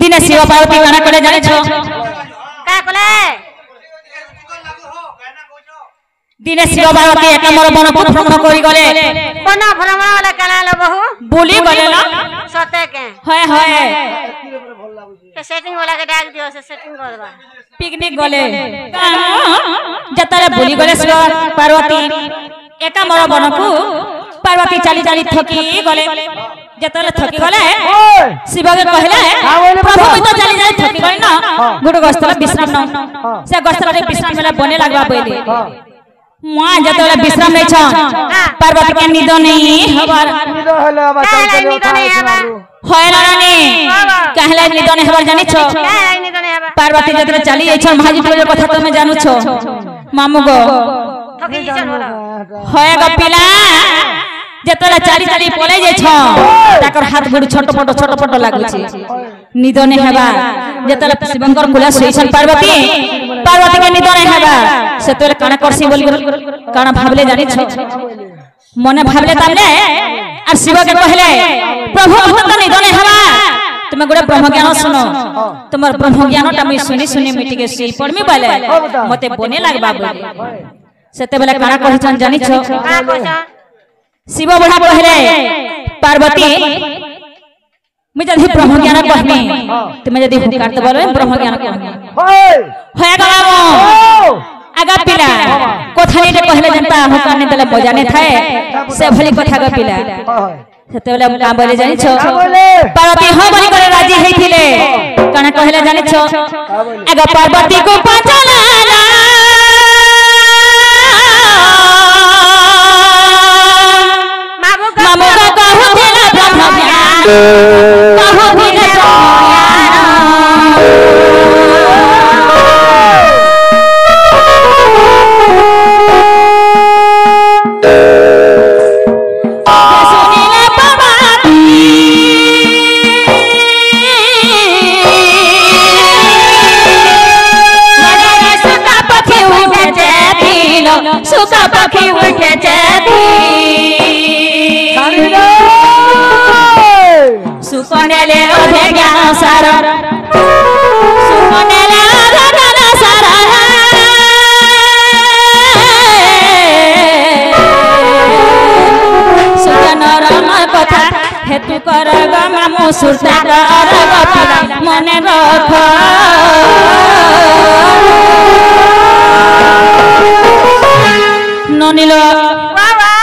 दिने शिव पार्वती गाना करे जाने छो का कोले दिने शिव पार्वती एक मोर बन को भ्रमण करी गले बन भ्रमण वाला काला लो बहु बोली गले ना सते के हाय हाय के सेटिंग वाला के डाक दियो से सेटिंग करबा पिकनिक गले जतरे बोली गले शिव पार्वती एक मोर बन को पार्वती चली चली थकी गले जतले थकी गले शिव के कहले प्रभु तो चली जाई थकी गई ना गुड गस्तला विश्राम न से गस्तला विश्राम मेला बने लागबा पहिले मां जतले विश्राम नै छ पार्वती के निद नहीं हबार निद हले अब चल चल होयला रानी कहले निद नहीं हबार जानि छ पार्वती जतले चली जाई छ महाजी के कथा तुमे जानू छ मामू गो थकी जन होला होय ग पिला जतले चारी चारी पले जाई छ ताकर हाथ गुड़ छोट लागु छी निद नहीं हबा जतले शिवंकर कुला सोईछन पार्वती पार्वती के निद नहीं हबा से तोरे काना करसी बोली काना भाबले जानि छ मने भाबले ताने और शिव के कहले प्रभु हमर निद नहीं हबा तुम गोटे ब्रह्म ज्ञान सुनो तुमर ब्रह्म ज्ञान ता मैं सुनी सुनी मिटी के सही पड़मी बाले मते बने लागबा बोली सेते बेले काना कहछन जानि छ का कहछन शिव बड़ा कहले पार्वती मैं जदी ब्रह्म ज्ञान कहमी तुम जदी हुकार त बोले ब्रह्म ज्ञान कहमी होय गलामो आगा पिला कथानी रे कहले जनता हुकार ने देले मजा ने थाए से भली कथा ग पिला सेते बेले का बोले जानि छ पार्वती हो बोली करे राजी हेथिले काना कहले जानि छ आगा पार्वती को पाचला मामू का कहू देला ब्रह्म ज्ञान कहू देला सुनीले पार्वती मरे सुका पखी उठे जेथिलो सुका पखी उठे जेथी सुकनेले ओधे ज्ञान सार सुकनेले ओधे ज्ञान सार सुजनर कथा हेतु कर ग मामू सुरता कर ग पिला मने रख ननिलो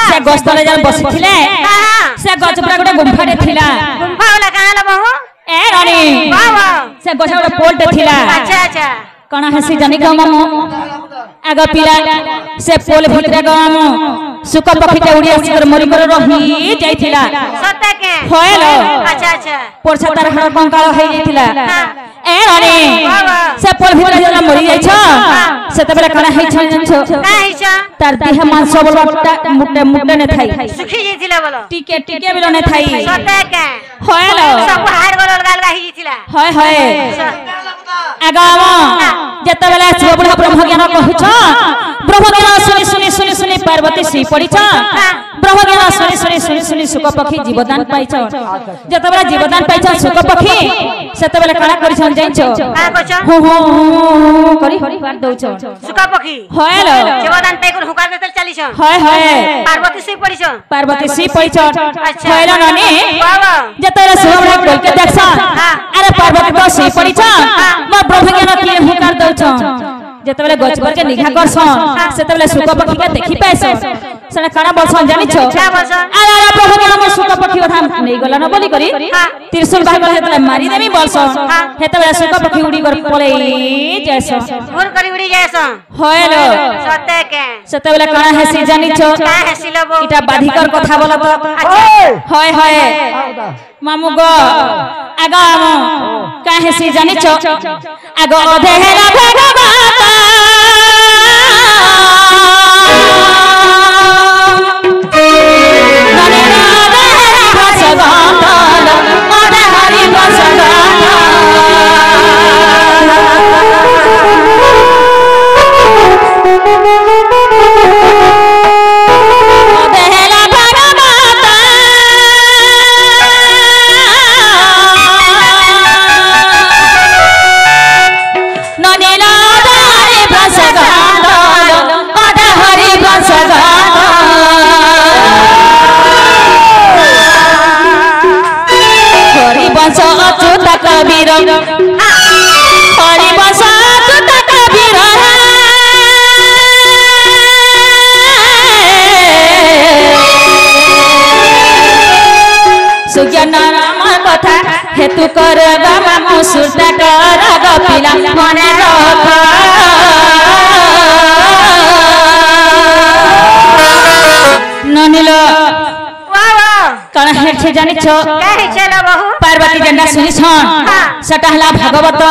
से गस्तले जन बसिथिले से गजपरा गोटे गुंफाटे थिला गुंफा वाला काला लो बहु ए रानी बाबा से गछा गोटे पोलटे थिला अच्छा अच्छा कणा हसी जानि ग मामू आगा पिला से पोल भितरे ग मामू सुक पखीटे उड़ी आसी कर मरी कर रही जाइथिला सते के होयलो अच्छा अच्छा पोरछा तार हर कंकाळ होई जाइथिला ए रानी से पोल भितरे जला मरी जाई छ से तबेला कणा हई छ जन छ का हई छ तार देह मांस बोलटा मुट्टे मुट्टे ने थाई सुखी जेथिला बोलो टिके टिके बिलो ने थाई सते के होयलो सब हार गलल गाल रही जेथिला होय होय आगाम जतबेला शिव बुढ़ा ब्रह्म ज्ञान कहू छ ब्रह्म ज्ञान सुनी सुनी सुनी सुनी पार्वती सी पड़ी छ ब्रह्म ज्ञान सुनी सुनी सुनी सुनी सुक पखी जीवदान पाई छ जतबेला जीवदान पाई छ सुक पखी सेतबेला काना करि छ जाई छ का कहछ हो हो करी पार दउ छ सुका पखी होयलो जीवदान पे को हुकार देतल चली छ होय होय पार्वती से पड़ी छ पार्वती सी पड़ी छ अच्छा होयलो नानी बाबा जतबेला शिव बुढ़ा बोल के देख छ अरे पार्वती को सी पड़ी छ म ब्रह्म ज्ञान के हुकार दउ छ जतबेले गछपर के निघा करसन सेतबेले सुक पखी के देखि पाइसन सने काना बोलसन जानि छ अरे अरे प्रभु के हम सुक पखी उठा नै गला न बोली करी त्रिशूल भाग हेतले मारी देमी बोलसन हेतबेले सुक पखी उड़ी कर पळे जैसन भूल करी उड़ी जैसन होयलो सते के सेतबेले काना हेसी जानि छ का हेसिलो बो इटा बाधिकर कथा बोल त होय होय मामू गो आगा का हेसी जानि छ आगो अधेरा भगवान हरिवंश अच्युत कबीर हरिवंश अच्युत कबीर सुज्ञान राम कथा हेतु कर मामू सुरता कर गपिला मने रख ननिलो कण हेठे जानि छ पार्वती जेंडा सुनि छन सेटा हला भागवत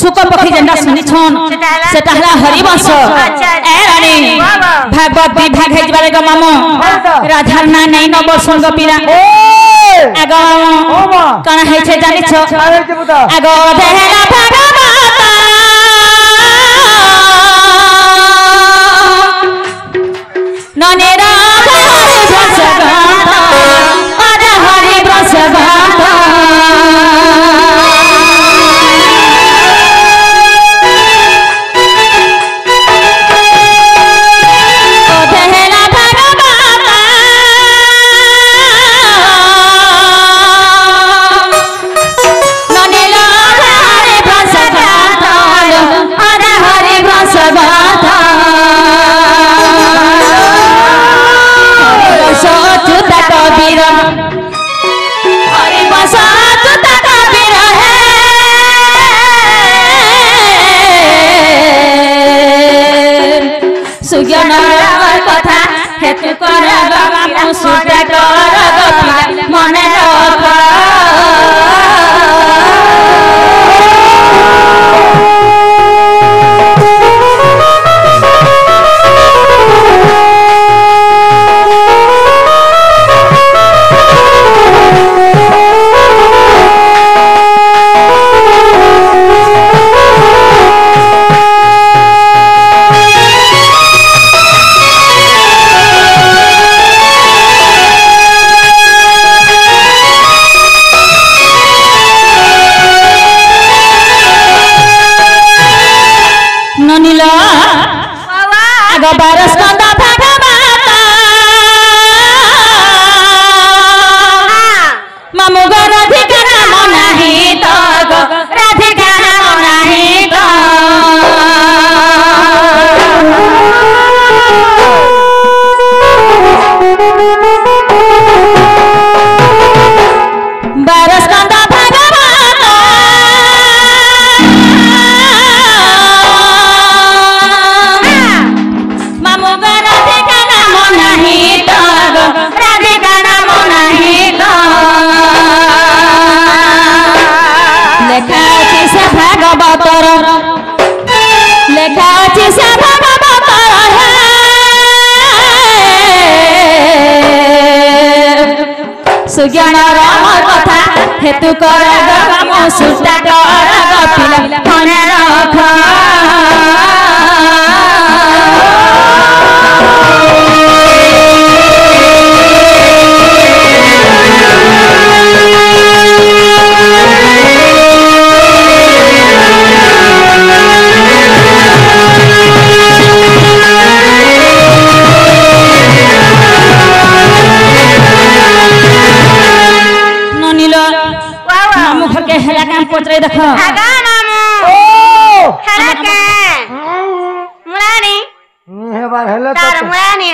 सुक पखी जेंडा सुनि छन सेटा हला हरिवंश ए रानी भागवत विभाग हे जबारे ग मामू राधार ना नै न बसुन गपिला आगो कण हेठे जानि छ आगो देहला भागवत ननेरा सुज्ञान कथा हेतु कर मामू सुरता कर गपिला मने रख आगो बारस कंद भागवत मामू गो राधिका नाम नाही तो गो राधिका नाम नाही तो बारस कंद लेखा अछि से भागवत सुज्ञान राम कथा हेतु कर मामू सुरता कर गपिला मने रख मामू घर के हेला काम पोचरे देखो आगा मामू ओ हेला के मुरानी हे बार हेला तार मुरानी